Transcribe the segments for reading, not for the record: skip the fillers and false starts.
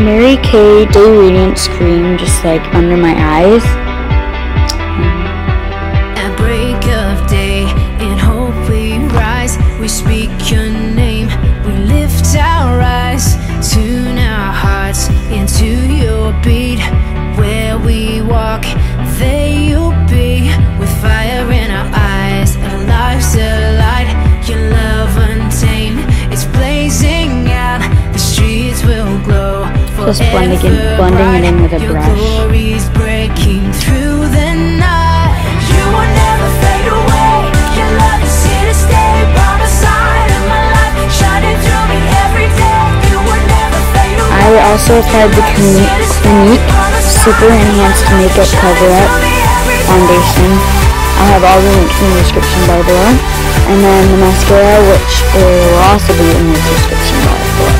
Mary Kay Day Radiance Cream just like under my eyes. At break of day, in hope we rise. We speak your name, we lift our eyes. Tune our hearts into your beat. Where we walk, there you'll be. With fire in our eyes, our lives alight. Your love untamed, it's blazing out. The streets will glow. Just blending it in with a brush. Your glory's breaking through the night. You will never fade away. Your love is here to stay. By my side of my life, shining through me every day. You will never fade away. I also applied the Clinique Super Enhanced Makeup Cover-Up Foundation. I'll have all the links in the description bar below. And then the mascara, which will also be in the description bar below.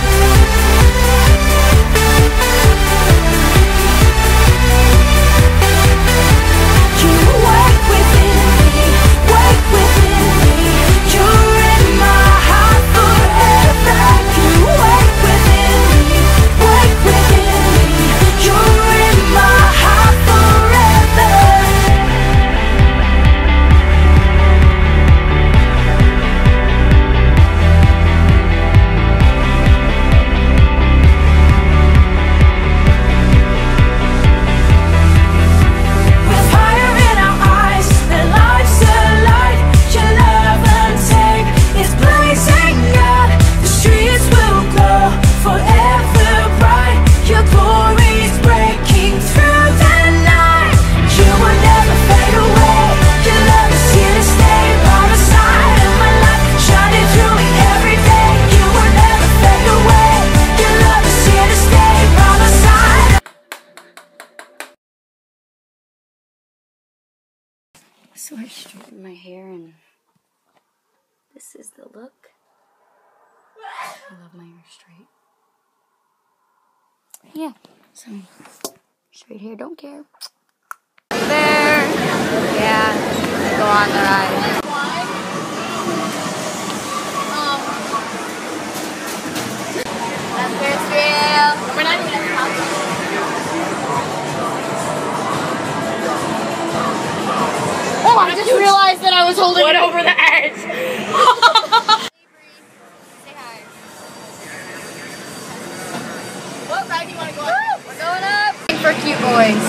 So I straightened my hair and this is the look. I love my hair straight. Yeah, so straight hair, don't care. There. Yeah, go on the ride. That's Ferris wheel. We're not even at the house. Oh, I just realized that I was holding it over the edge. Say hi. What ride do you want to go on? We're going up. For cute boys.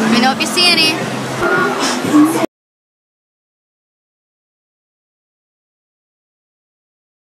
Let me know if you see any.